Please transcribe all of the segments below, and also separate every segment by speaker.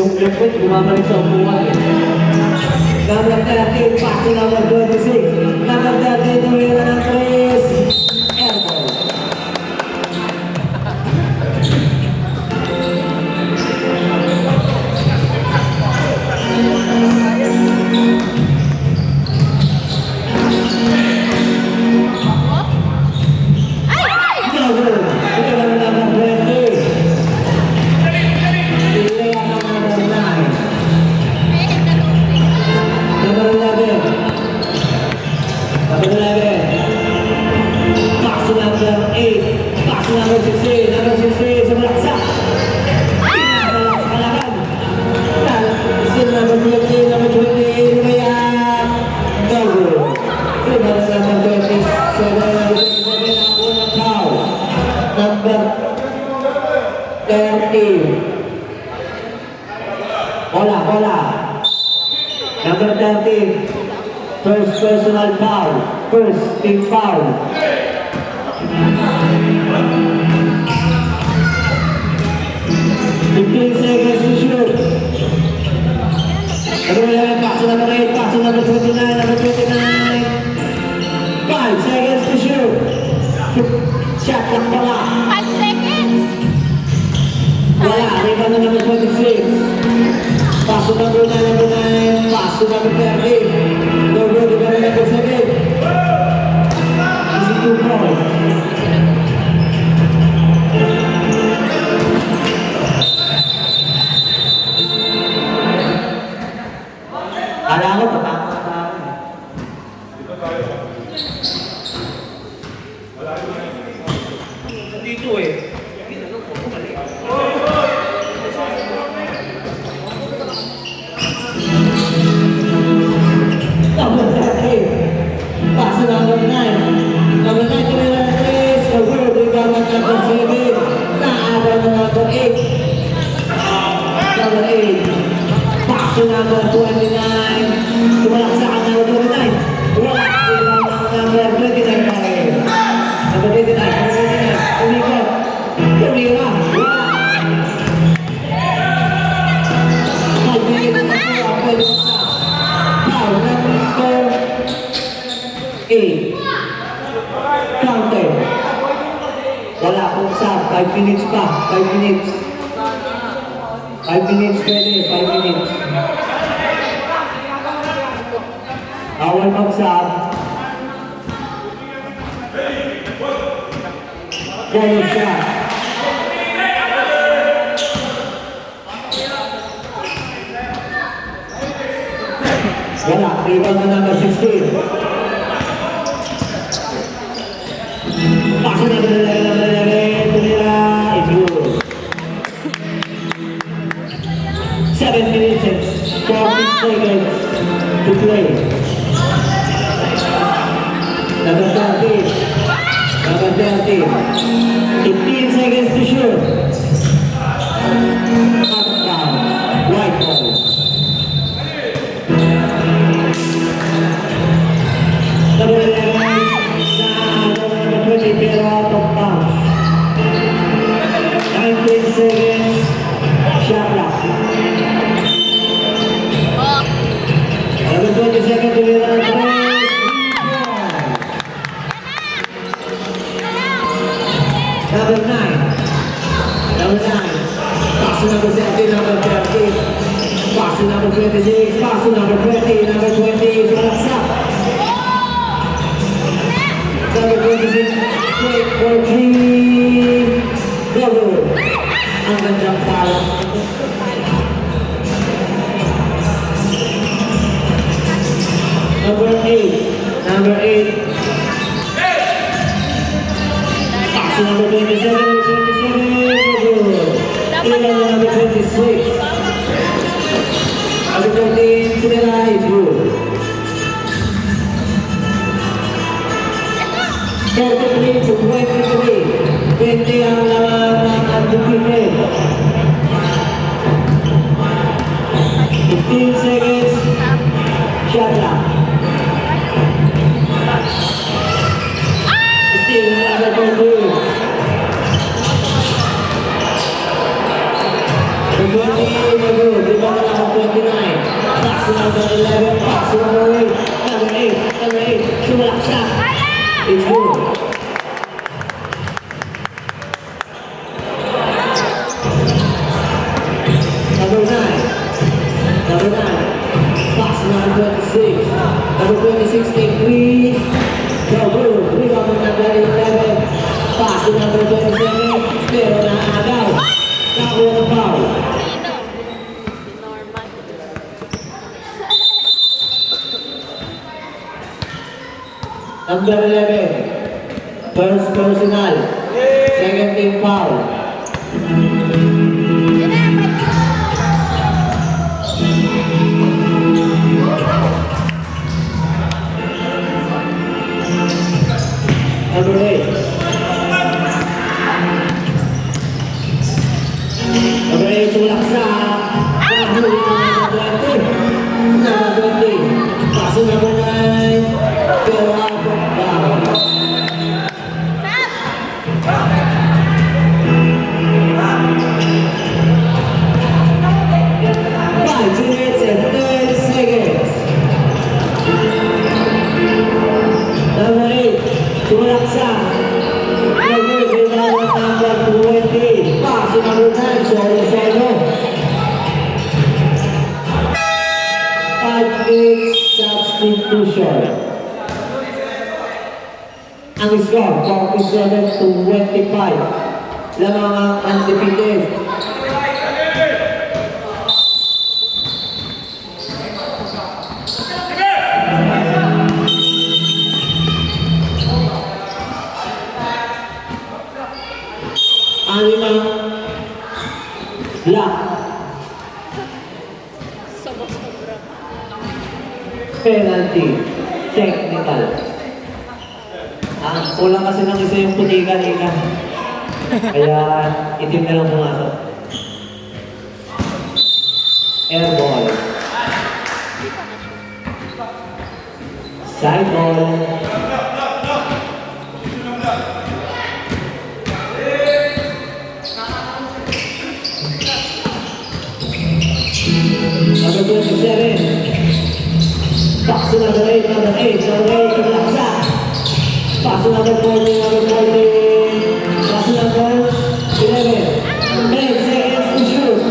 Speaker 1: Yung liquid, bumabalik sa upuan. Number 13, pass to number 26. Number 13, tumira ng 3. Airball. Number 13, first personal foul, first team foul. Fifteen seconds to shoot. Number 11, pass to number 8, pass to number 29, number 29. 5 seconds to shoot. Shot lang pala.
Speaker 2: 5 seconds.
Speaker 1: Wala, rebound na number 26. Pass to number 9, pass to number 13. No good, number 7. Easy 2 points. Alam ko, tatakot. Dito eh. Number 13, pass to number 9. Number 9, tumira ng 3. Over, rebound ng number 7. Naabang ng number 8. Number 8, pass to number 29. Tumalak sa akin number 29. Wala, rebound ng number 29 pa rin. Number 29, umikot. Tumira, wala. 5 minutes na po, pwede sa foul number 8. Counter. Wala pong sub. 5 minutes pa. 5 minutes. 5 minutes pwede. 5 minutes. Awal mag-sub. Bonus shot. Wala. Rebound na number 16. Pasok na tumira. It's good. 7 minutes and 40 seconds to play. Number 13. Number 13. 15 seconds to shoot. Up down. White ball. Number 11. Number 20. Pero out of bounds. 19 seconds. Shot clock. Number 20 seconds to be on play. Number 9. Number 9. Pass to number 17, number 13. Pass to number 26. Pass to number 20. Number 20 is malaksak. Number 26. Wait for 3. Go good. Ang gandang pala. Number 8. Number 8. Pass to number 27. Number 27. Ilan na number 26. Number 13. Sinira is good. 33 to 23. 20 ang laman ng Antupimen. 15 seconds. Shot clock. Still number 2. The 20 is good. number 11, pass to number 8. Number 8, sumalak siya. It's good. Number 9, pass to number 26. Number 26, take 3. Go, good. Rebound to number 11. Pass to number 27. Pero naagaw. Nakakuha ng foul. Number 11, first personal, second team foul. Number 8. Number 8, sulak sa kahuli ng number 20. Number 20, paso number 9, pero out of bounds. 5 minutes and 30 seconds. Number 8, sulak sa number 20, paso number 9, Solo. 5 minutes substitution. Ang score, 47-25. Lamang ang undefeated. Anima Black. Penalty. Technical. Kulang kasi ng isa yung puti kanina. Kaya itim na lang pumasok. Air ball. Side ball. Number 27. Pass to number 8, Laksa. Pass to number 14, Pass to number 11. 10 seconds to shoot.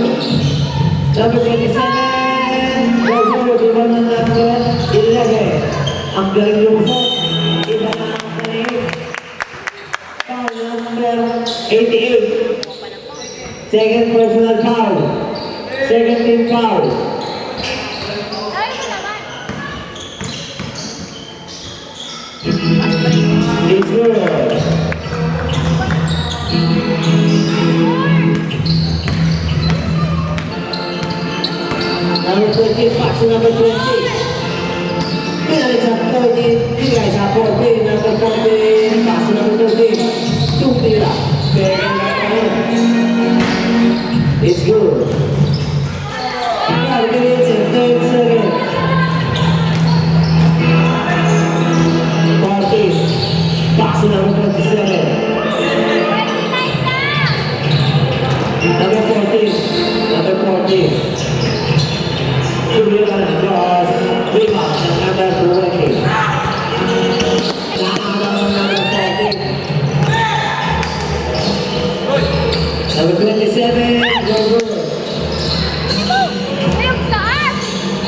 Speaker 1: Number 27. Go, diba ng number 11. Ang galing lumusot. Iba na ang galing. Foul number 88. Second personal foul. Second team foul. It's good. Number 20, pass to number 20. Penalty sa 30, bigay sa 40. Number 40, pass to number 30. Tumira. It's good. 5 minutes and 30 seconds. 40. Pass to number 27. Number 14. Number 14. Tumira na cross. Rebound ng number 20. Nakakagawa ng number 14. Number 27. Go.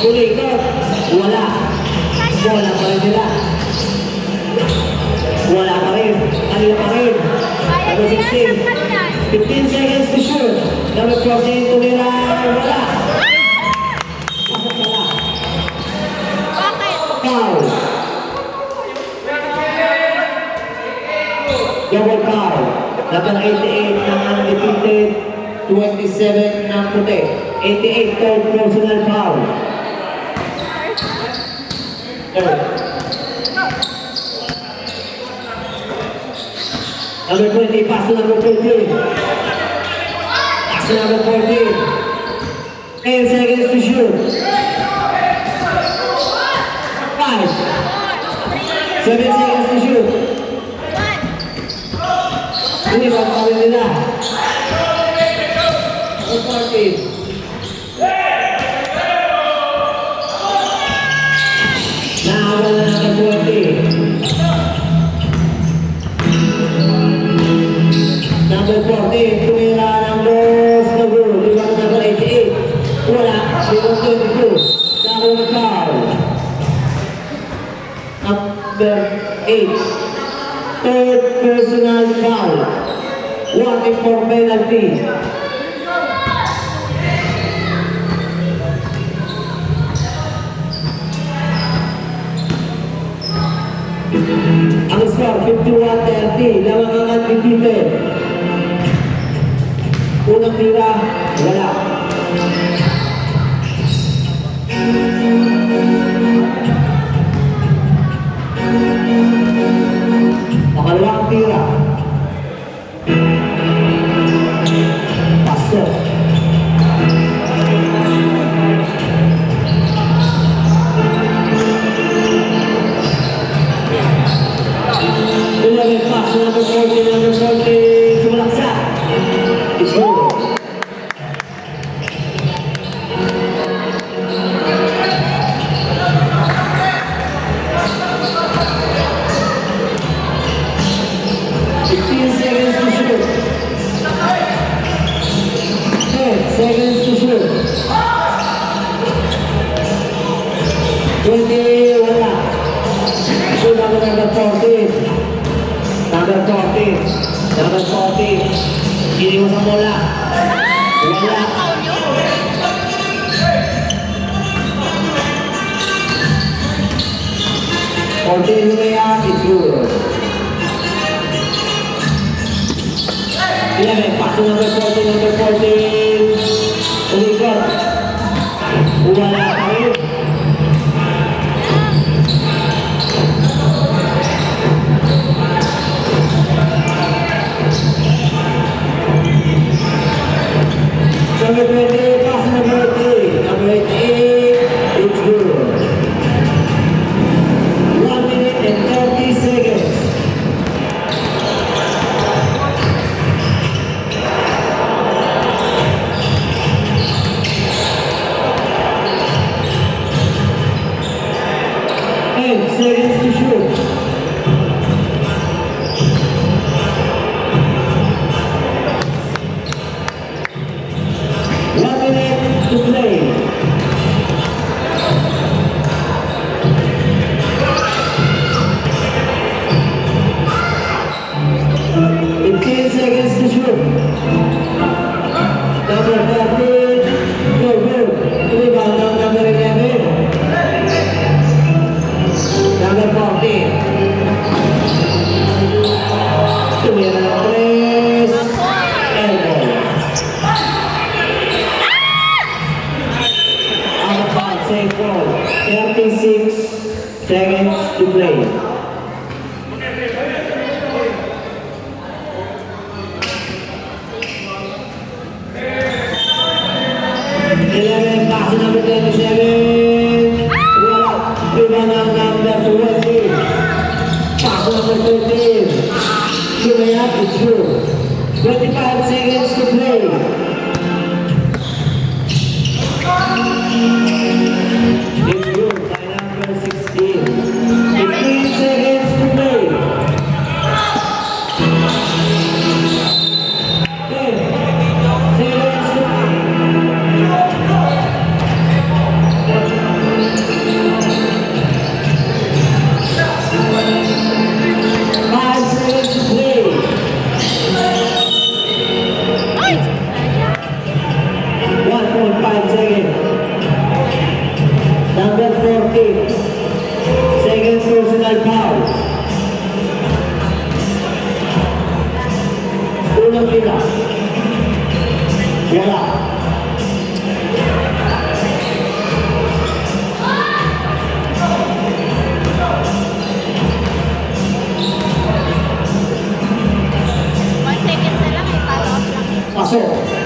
Speaker 1: Kuling ko, wala. Wala pa rin nila. Wala pa rin. Kanila pa rin. Number 16. 15 seconds to shoot. Number 14, tumira. Wala. Pasok pala. Foul. Double foul. Number 88 ng undefeated. 27 ng puti. 88 third personal foul. Number 20, pass to number 13. Pass to number 14. 10 seconds to shoot. 5. 7 seconds to shoot. Hindi ba pa rin nila? Number 14. Number 14, tumira ng Los Nagul. Rebound number 88. Wala, 0-22. Nakuna foul. Number 8. Third personal foul. 1-4 penalty. Ang score, 51-30. Lamang ang undefeated. Unang tira, wala. Pangalawang tira. Pasok. Number 40, sumalaksak. It's good. Seconds to shoot. 20, wala. Shoot number 14. Number 14. Number 14. Iniwan sa bola. Wala. Fourteen lumaya, it's good. 11, pass to number 14, number 14. Umikot. Wala pa rin. Number 20, pass number 8. Number 8, it's good. 1 minute and 30 seconds. Seconds to shoot. One minute to play. Seconds to shoot. Number 13, go, go. Rebound number 11. Number 14. Tumira ng 3. Elbow. Out of safe ball. 36 seconds to play. Pass number 27. Rebound number 20. Pass number 13. Lumaya, it's good. 25 seconds to play. It's good by number 16. 15 seconds to play. 10 seconds to play. 5 seconds to play. 1.5 seconds. Number 14. Second personal foul. Unang tira. Wala. Pasok.